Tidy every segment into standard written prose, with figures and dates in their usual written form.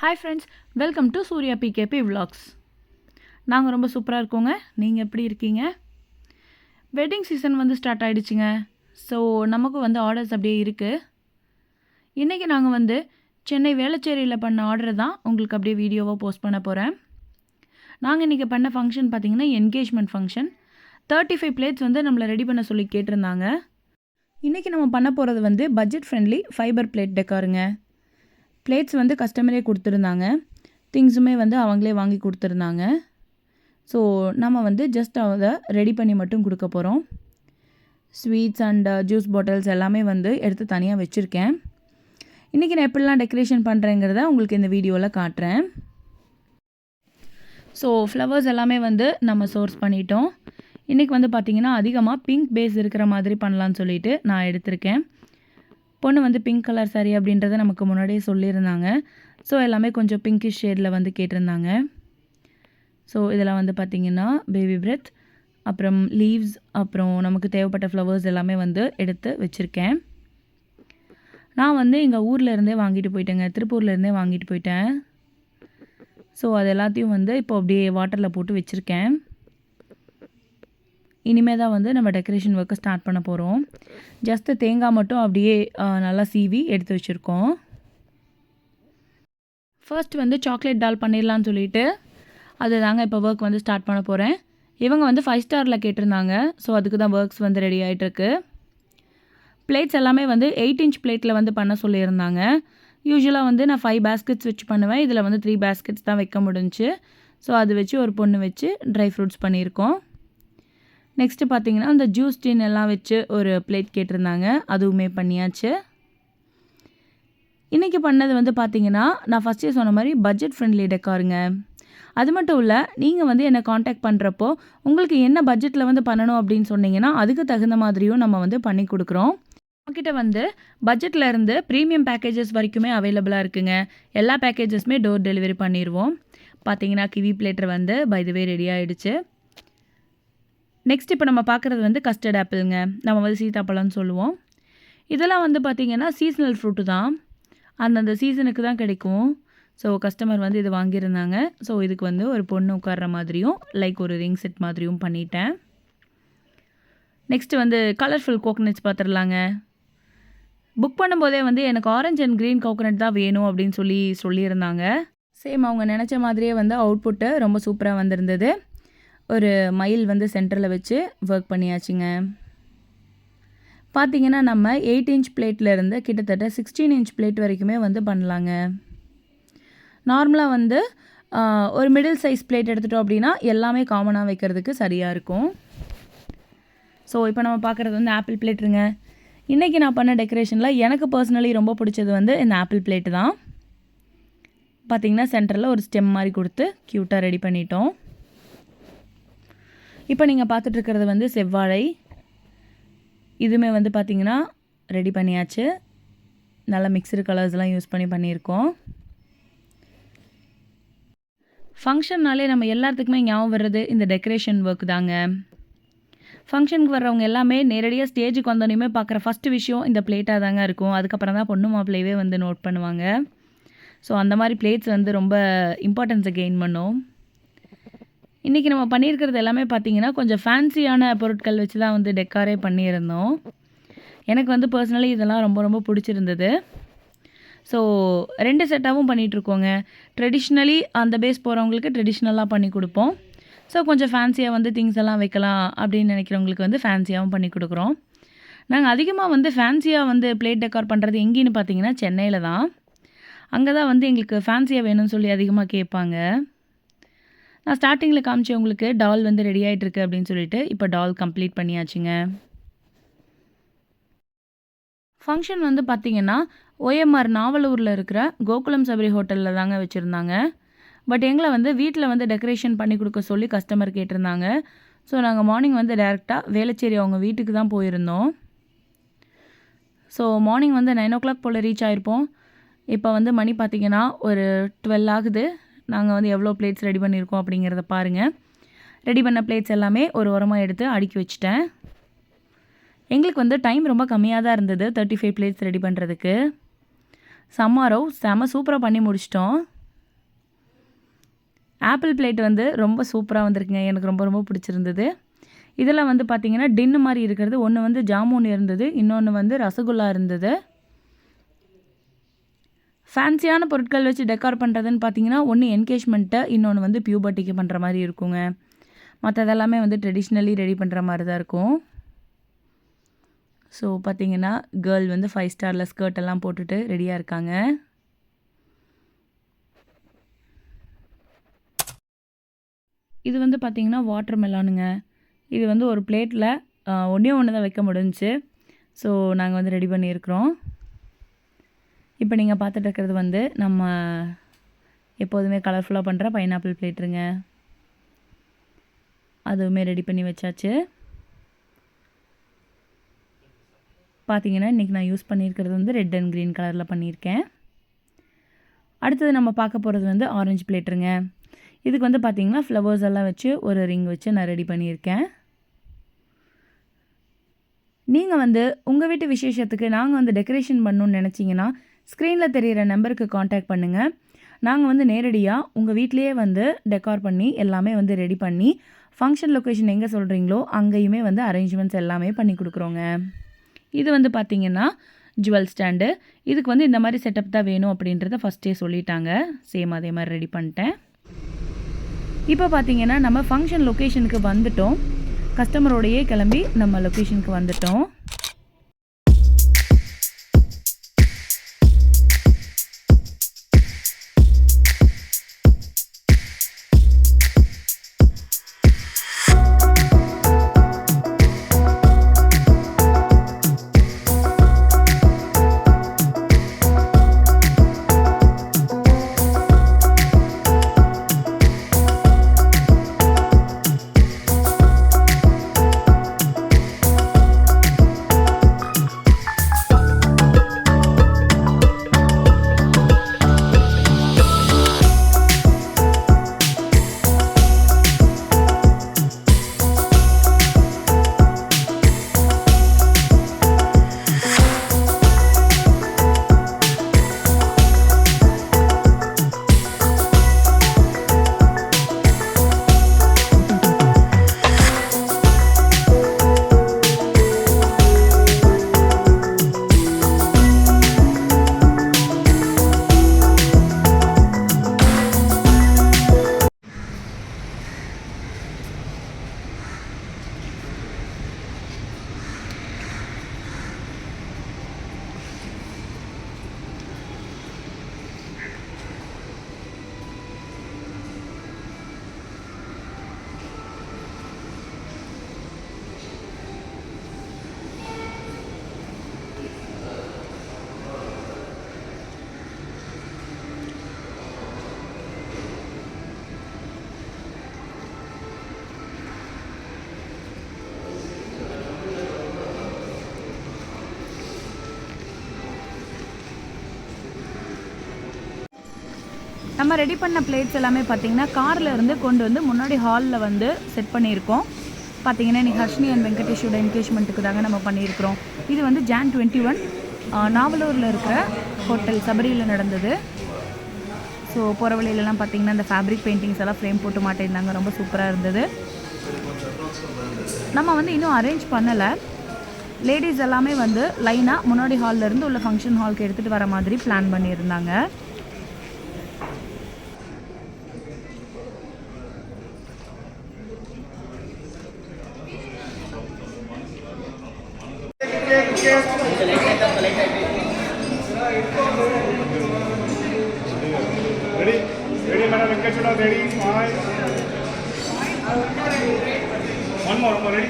Hi friends, welcome to Surya PKB vlogs. நாங்கள் ரொம்ப சூப்பராக இருக்கோங்க. நீங்கள் எப்படி இருக்கீங்க? வெட்டிங் சீசன் வந்து ஸ்டார்ட் ஆகிடுச்சிங்க. ஸோ நமக்கு வந்து ஆர்டர்ஸ் அப்படியே இருக்குது. இன்றைக்கி நாங்கள் வந்து சென்னை வேளச்சேரியில் பண்ண ஆர்டரை தான் உங்களுக்கு அப்படியே வீடியோவாக போஸ்ட் பண்ண போகிறேன். நாங்கள் இன்றைக்கி பண்ண ஃபங்க்ஷன் பார்த்திங்கன்னா என்கேஜ்மெண்ட் ஃபங்க்ஷன். 35 பிளேட்ஸ் வந்து நம்மளை ரெடி பண்ண சொல்லி கேட்டிருந்தாங்க. இன்றைக்கி நம்ம பண்ண போகிறது வந்து பட்ஜெட் ஃப்ரெண்ட்லி ஃபைபர் பிளேட் டெக்காருங்க. பிளேட்ஸ் வந்து கஸ்டமரே கொடுத்துருந்தாங்க. திங்ஸுமே வந்து அவங்களே வாங்கி கொடுத்துருந்தாங்க. ஸோ நம்ம வந்து ஜஸ்ட் அதை ரெடி பண்ணி மட்டும் கொடுக்க போகிறோம். ஸ்வீட்ஸ் அண்ட் ஜூஸ் பாட்டில்ஸ் எல்லாமே வந்து எடுத்து தனியாக வச்சுருக்கேன். இன்றைக்கி நான் எப்படிலாம் டெக்கரேஷன் பண்ணுறேங்கிறத உங்களுக்கு இந்த வீடியோவில் காட்டுறேன். ஸோ ஃப்ளவர்ஸ் எல்லாமே வந்து நம்ம சோர்ஸ் பண்ணிட்டோம். இன்றைக்கி வந்து பார்த்திங்கன்னா அதிகமாக பிங்க் பேஸ் இருக்கிற மாதிரி பண்ணலான்னு சொல்லிட்டு நான் எடுத்திருக்கேன். பொண்ணு வந்து பிங்க் கலர் சாரி அப்படின்றத நமக்கு முன்னாடியே சொல்லியிருந்தாங்க. ஸோ எல்லாமே கொஞ்சம் பிங்கிஷ் ஷேடில் வந்து கேட்டிருந்தாங்க. ஸோ இதில் வந்து பார்த்திங்கன்னா பேபி பிரெத், அப்புறம் லீவ்ஸ், அப்புறம் நமக்கு தேவைப்பட்ட ஃப்ளவர்ஸ் எல்லாமே வந்து எடுத்து வச்சுருக்கேன். நான் வந்து எங்கள் ஊர்லேருந்தே வாங்கிட்டு போயிட்டேங்க. திருப்பூர்லேருந்தே வாங்கிட்டு போயிட்டேன். ஸோ அது எல்லாத்தையும் வந்து இப்போ அப்படியே வாட்டரில் போட்டு வச்சுருக்கேன். இனிமேல் தான் வந்து நம்ம டெக்கரேஷன் ஒர்க்கை ஸ்டார்ட் பண்ண போகிறோம். ஜஸ்ட்டு தேங்காய் மட்டும் அப்படியே நல்லா சீவி எடுத்து வச்சுருக்கோம். ஃபர்ஸ்ட் வந்து சாக்லேட் டால் பண்ணிடலான்னு சொல்லிட்டு அது தாங்க இப்போ ஒர்க் வந்து ஸ்டார்ட் பண்ண போகிறேன். இவங்க வந்து 5 ஸ்டாரில் கேட்டிருந்தாங்க. ஸோ அதுக்கு தான் ஒர்க்ஸ் வந்து ரெடி ஆகிட்டுருக்கு. பிளேட்ஸ் எல்லாமே வந்து 8 இன்ச் பிளேட்டில் வந்து பண்ண சொல்லியிருந்தாங்க. யூஸ்வலாக வந்து நான் 5 பேஸ்கெட்ஸ் வச்சு பண்ணுவேன். இதில் வந்து 3 பேஸ்கெட்ஸ் தான் வைக்க முடிஞ்சுச்சு. ஸோ அது வச்சு ஒரு பொண்ணு வச்சு ட்ரை ஃப்ரூட்ஸ் பண்ணியிருக்கோம். நெக்ஸ்ட்டு பார்த்திங்கன்னா அந்த ஜூஸ் டின் எல்லாம் வச்சு ஒரு பிளேட் கேட்டிருந்தாங்க. அதுவுமே பண்ணியாச்சு. இன்றைக்கி பண்ணது வந்து பார்த்திங்கன்னா நான் ஃபஸ்ட்டே சொன்ன மாதிரி பட்ஜெட் ஃப்ரெண்ட்லி டெக்காருங்க. அது மட்டும் இல்லை, நீங்கள் வந்து என்னை காண்டாக்ட் பண்ணுறப்போ உங்களுக்கு என்ன பட்ஜெட்டில் வந்து பண்ணணும் அப்படின்னு சொன்னீங்கன்னா அதுக்கு தகுந்த மாதிரியும் நம்ம வந்து பண்ணி கொடுக்குறோம். நம்மக்கிட்ட வந்து பட்ஜெட்டில் இருந்து ப்ரீமியம் பேக்கேஜஸ் வரைக்குமே அவைலபிளாக இருக்குங்க. எல்லா பேக்கேஜஸுமே டோர் டெலிவரி பண்ணிடுவோம். பார்த்திங்கன்னா கிவி பிளேட்டர் வந்து பை த வே ரெடி ஆகிடுச்சு. நெக்ஸ்ட் இப்போ நம்ம பார்க்குறது வந்து கஸ்டர்ட் ஆப்பிளுங்க. நம்ம வந்து சீத்தாப்பழம்னு சொல்லுவோம். இதெல்லாம் வந்து பார்த்திங்கன்னா சீசனல் ஃப்ரூட்டு தான். அந்தந்த சீசனுக்கு தான் கிடைக்கும். ஸோ கஸ்டமர் வந்து இது வாங்கியிருந்தாங்க. ஸோ இதுக்கு வந்து ஒரு பொண்ணு உட்கார்ற மாதிரியும் லைக் ஒரு ரிங் செட் மாதிரியும் பண்ணிட்டேன். நெக்ஸ்ட்டு வந்து கலர்ஃபுல் கோகனட்ஸ் பார்த்துடலாங்க. புக் பண்ணும்போதே வந்து எனக்கு ஆரஞ்ச் அண்ட் க்ரீன் கோகனட் தான் வேணும் அப்படின்னு சொல்லியிருந்தாங்க. சேம் அவங்க நினச்ச மாதிரியே வந்து அவுட்புட்டு ரொம்ப சூப்பராக வந்திருந்தது. ஒரு மயில் வந்து சென்டரில் வச்சு ஒர்க் பண்ணியாச்சுங்க. பார்த்திங்கன்னா நம்ம 8 இன்ச் பிளேட்லேருந்து கிட்டத்தட்ட 16 இன்ச் பிளேட் வரைக்குமே வந்து பண்ணலாங்க. நார்மலாக வந்து ஒரு மிடில் சைஸ் பிளேட் எடுத்துட்டோம் அப்படின்னா எல்லாமே காமனாக வைக்கிறதுக்கு சரியாக இருக்கும். ஸோ இப்போ நம்ம பார்க்குறது வந்து ஆப்பிள் பிளேட்டுங்க. இன்றைக்கி நான் பண்ண டெக்கரேஷனில் எனக்கு பர்சனலி ரொம்ப பிடிச்சது வந்து இந்த ஆப்பிள் பிளேட்டு தான். பார்த்திங்கன்னா சென்டரில் ஒரு ஸ்டெம் மாதிரி கொடுத்து க்யூட்டாக ரெடி பண்ணிட்டோம். இப்போ நீங்கள் பார்த்துட்ருக்கிறது வந்து செவ்வாழை. இதுவுமே வந்து பார்த்திங்கன்னா ரெடி பண்ணியாச்சு. நல்லா மிக்சடு கலர்ஸ்லாம் யூஸ் பண்ணி பண்ணியிருக்கோம். ஃபங்க்ஷன்னாலே நம்ம எல்லாத்துக்குமே ஞாபகம் வர்றது இந்த டெக்கரேஷன் ஒர்க் தாங்க. ஃபங்க்ஷனுக்கு வர்றவங்க எல்லாமே நேரடியாக ஸ்டேஜுக்கு வந்தோடனே பார்க்குற ஃபஸ்ட்டு விஷயம் இந்த பிளேட்டாக தாங்க இருக்கும். அதுக்கப்புறம் தான் பொண்ணு மாப்பிள்ளையவே வந்து நோட் பண்ணுவாங்க. ஸோ அந்த மாதிரி பிளேட்ஸ் வந்து ரொம்ப இம்பார்ட்டன்ஸை கெயின் பண்ணும். இன்றைக்கி நம்ம பண்ணியிருக்கிறது எல்லாமே பார்த்திங்கன்னா கொஞ்சம் ஃபேன்சியான பொருட்கள் வச்சு தான் வந்து டெக்காரே பண்ணியிருந்தோம். எனக்கு வந்து பர்சனலி இதெல்லாம் ரொம்ப ரொம்ப பிடிச்சிருந்தது. ஸோ 2 செட்டாகவும் பண்ணிகிட்ருக்கோங்க. ட்ரெடிஷ்னலி அந்த பேஸ் போகிறவங்களுக்கு ட்ரெடிஷ்னலாக பண்ணி கொடுப்போம். ஸோ கொஞ்சம் ஃபேன்சியாக வந்து திங்ஸ் எல்லாம் வைக்கலாம் அப்படின்னு நினைக்கிறவங்களுக்கு வந்து ஃபேன்சியாகவும் பண்ணி கொடுக்குறோம். நாங்கள் அதிகமாக வந்து ஃபேன்சியாக வந்து பிளேட் டெக்கார் பண்ணுறது எங்கேன்னு பார்த்தீங்கன்னா சென்னையில் தான். அங்கே தான் வந்து எங்களுக்கு ஃபேன்சியாக வேணும்னு சொல்லி அதிகமாக கேட்பாங்க. நான் ஸ்டார்டிங்கில் காமிச்சேன் உங்களுக்கு டால் வந்து ரெடி ஆகிட்டுருக்கு அப்படின்னு சொல்லிட்டு. இப்போ டால் கம்ப்ளீட் பண்ணியாச்சுங்க. ஃபங்க்ஷன் வந்து பார்த்திங்கன்னா OMR நாவலூரில் இருக்கிற கோகுலம் சபரி ஹோட்டலில் தாங்க வச்சுருந்தாங்க. பட் எங்களை வந்து வீட்டில் வந்து டெக்கரேஷன் பண்ணி கொடுக்க சொல்லி கஸ்டமர் கேட்டிருந்தாங்க. ஸோ நாங்கள் மார்னிங் வந்து டேரெக்டாக வேளச்சேரி அவங்க வீட்டுக்கு தான் போயிருந்தோம். ஸோ மார்னிங் வந்து 9 o'clock போல் ரீச் ஆகிருப்போம். இப்போ வந்து மணி பார்த்திங்கன்னா ஒரு 12 ஆகுது. நாங்கள் வந்து எவ்வளோ பிளேட்ஸ் ரெடி பண்ணியிருக்கோம் அப்படிங்கிறத பாருங்கள். ரெடி பண்ண பிளேட்ஸ் எல்லாமே ஒரு ஓரமாக எடுத்து அடுக்கி வச்சுட்டேன். எங்களுக்கு வந்து டைம் ரொம்ப கம்மியாக தான் இருந்தது 35 பிளேட்ஸ் ரெடி பண்ணுறதுக்கு. செம்ம சூப்பராக பண்ணி முடிச்சிட்டோம். ஆப்பிள் பிளேட் வந்து ரொம்ப சூப்பராக வந்திருக்குங்க. எனக்கு ரொம்ப ரொம்ப பிடிச்சிருந்தது. இதெல்லாம் வந்து பார்த்திங்கன்னா டின்னு மாதிரி இருக்கிறது. ஒன்று வந்து ஜாமுன் இருந்தது, இன்னொன்று வந்து ரசகுல்லா இருந்தது. ஃபேன்சியான பொருட்கள் வச்சு டெக்கார் பண்ணுறதுன்னு பார்த்தீங்கன்னா ஒன்று என்கேஜ்மெண்ட்டு, இன்னொன்று வந்து பியூபர்ட்டிக்கு பண்ணுற மாதிரி இருக்குங்க. மற்றதெல்லாமே வந்து ட்ரெடிஷ்னலி ரெடி பண்ணுற மாதிரி தான் இருக்கும். ஸோ பார்த்தீங்கன்னா கேர்ள் வந்து 5 ஸ்டாரில் ஸ்கர்ட் எல்லாம் போட்டுட்டு ரெடியாக இருக்காங்க. இது வந்து பார்த்திங்கன்னா வாட்டர் மெலானுங்க. இது வந்து ஒரு பிளேட்டில் ஒன்றே ஒன்று தான் வைக்க முடிஞ்சிச்சு. ஸோ நாங்கள் வந்து ரெடி பண்ணியிருக்கிறோம். இப்போ நீங்கள் பார்த்துட்டு இருக்கிறது வந்து நம்ம எப்போதுமே கலர்ஃபுல்லாக பண்ணுற பைனாப்பிள் பிளேட்டுருங்க. அதுவுமே ரெடி பண்ணி வச்சாச்சு. பார்த்தீங்கன்னா இன்றைக்கி நான் யூஸ் பண்ணியிருக்கிறது வந்து ரெட் அண்ட் க்ரீன் கலரில் பண்ணியிருக்கேன். அடுத்தது நம்ம பார்க்க போகிறது வந்து ஆரஞ்சு பிளேட்டுருங்க. இதுக்கு வந்து பார்த்திங்கன்னா ஃப்ளவர்ஸ் எல்லாம் வச்சு ஒரு ரிங் வச்சு நான் ரெடி பண்ணியிருக்கேன். நீங்கள் வந்து உங்கள் வீட்டு விசேஷத்துக்கு நாங்கள் வந்து டெக்கரேஷன் பண்ணணுன்னு நினச்சிங்கன்னா ஸ்க்ரீனில் தெரிகிற நம்பருக்கு காண்டாக்ட் பண்ணுங்கள். நாங்கள் வந்து நேரடியாக உங்கள் வீட்லேயே வந்து டெக்கார் பண்ணி எல்லாமே வந்து ரெடி பண்ணி ஃபங்க்ஷன் லொக்கேஷன் எங்கே சொல்கிறீங்களோ அங்கேயுமே வந்து அரேஞ்ச்மெண்ட்ஸ் எல்லாமே பண்ணி கொடுக்குறோங்க. இது வந்து பார்த்திங்கன்னா ஜுவல் ஸ்டாண்டு. இதுக்கு வந்து இந்த மாதிரி செட்டப் தான் வேணும் அப்படின்றத ஃபஸ்ட்டே சொல்லிட்டாங்க. சேம் அதே மாதிரி ரெடி பண்ணிட்டேன். இப்போ பார்த்திங்கன்னா நம்ம ஃபங்க்ஷன் லொக்கேஷனுக்கு வந்துட்டோம். கஸ்டமரோடையே கிளம்பி நம்ம லொக்கேஷனுக்கு வந்துட்டோம். நம்ம ரெடி பண்ண பிளேட்ஸ் எல்லாமே பார்த்திங்கன்னா காரில் இருந்து கொண்டு வந்து முன்னாடி ஹாலில் வந்து செட் பண்ணியிருக்கோம். பார்த்திங்கன்னா இன்றைக்கி ஹர்ஷினி அண்ட் வெங்கடேஷோட என்கேஜ்மெண்ட்டுக்கு தாங்க நம்ம பண்ணியிருக்கிறோம். இது வந்து Jan 21 நாவலூரில் இருக்கிற ஹோட்டல் சபரியில் நடந்தது. ஸோ போகிற வழியிலலாம் பார்த்திங்கன்னா இந்த ஃபேப்ரிக் பெயிண்டிங்ஸ் எல்லாம் ஃப்ரேம் போட்டு மாட்டிருந்தாங்க. ரொம்ப சூப்பராக இருந்தது. நம்ம வந்து இன்னும் அரேஞ்ச் பண்ணலை. லேடிஸ் எல்லாமே வந்து லைனாக முன்னாடி ஹாலில் இருந்து உள்ள ஃபங்க்ஷன் ஹாலுக்கு எடுத்துகிட்டு வர மாதிரி பிளான் பண்ணியிருந்தாங்க. Ready, madam. Venkateshwara, ready. Smile. One more. Ready.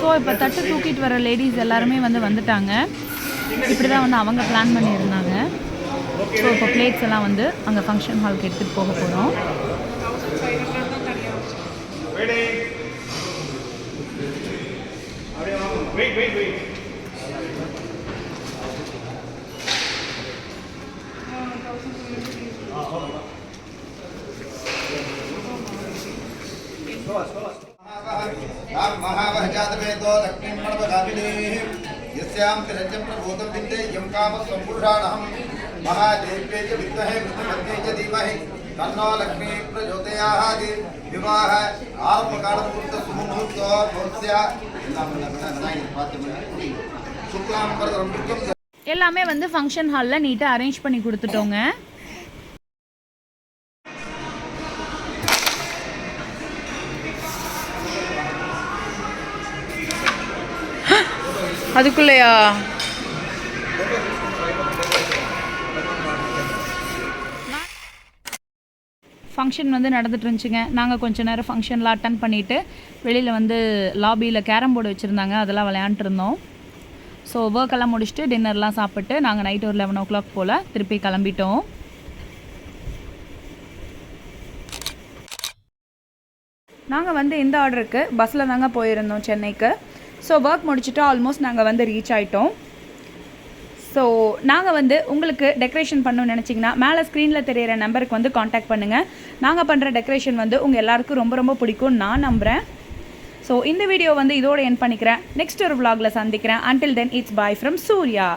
So இப்போ தட்டு தூக்கிட்டு வர லேடிஸ் எல்லாருமே வந்து வந்துட்டாங்க. இப்படி தான் வந்து அவங்க பிளான் பண்ணியிருந்தாங்க. ஸோ இப்போ பிளேட்ஸ் எல்லாம் வந்து அங்கே ஃபங்க்ஷன் ஹாலுக்கு எடுத்துகிட்டு போக போகிறோம். Wait. महावह जातवेदो लक्ष्मीं मणवगामिनीः तस्यां तिरञ्जं प्रभूतं विद्ये यं कामसम्पूर्णाहं महादेव्ये च विद्महे विष्णुपत्न्यै च धीमहि तन्नो लक्ष्मी प्रचोदयात् विवाह आरम्भकालमुहूर्त सुमुहूर्तो भवत्या शुक्लां वरदं विष्णुं எல்லாமே வந்து ஃபங்க்ஷன் ஹாலில் நீட்டாக அரேஞ்ச் பண்ணி கொடுத்துட்டோங்க. அதுக்குள்ளேயா ஃபங்க்ஷன் வந்து நடந்துட்டு இருந்துச்சுங்க. நாங்கள் கொஞ்சம் நேரம் ஃபங்க்ஷனில் அட்டன் பண்ணிவிட்டு வெளியில் வந்து லாபியில் கேரம் போர்டு வச்சுருந்தாங்க, அதெல்லாம் விளையாண்டுட்டு இருந்தோம். ஸோ ஒர்க்கெல்லாம் முடிச்சுட்டு டின்னர்லாம் சாப்பிட்டு நாங்கள் நைட் ஒரு 11 o'clock போல் திருப்பி கிளம்பிட்டோம். நாங்கள் வந்து இந்த ஆர்டருக்கு பஸ்ஸில் தாங்க போயிருந்தோம் சென்னைக்கு. ஸோ ஒர்க் முடிச்சுட்டு ஆல்மோஸ்ட் நாங்கள் வந்து ரீச் ஆகிட்டோம். ஸோ நாங்கள் வந்து உங்களுக்கு டெக்கரேஷன் பண்ணணும்னு நினச்சிங்கன்னா மேலே ஸ்க்ரீனில் தெரியிற நம்பருக்கு வந்து காண்டாக்ட் பண்ணுங்கள். நாங்கள் பண்ணுற டெக்கரேஷன் வந்து உங்கள் எல்லாருக்கும் ரொம்ப ரொம்ப பிடிக்கும் நான் நம்புகிறேன். ஸோ இந்த வீடியோ வந்து இதோடு எண்ட் பண்ணிக்கிறேன். நெக்ஸ்ட் ஒரு vlogல சந்திக்கிறேன். Until then, it's bye from Surya.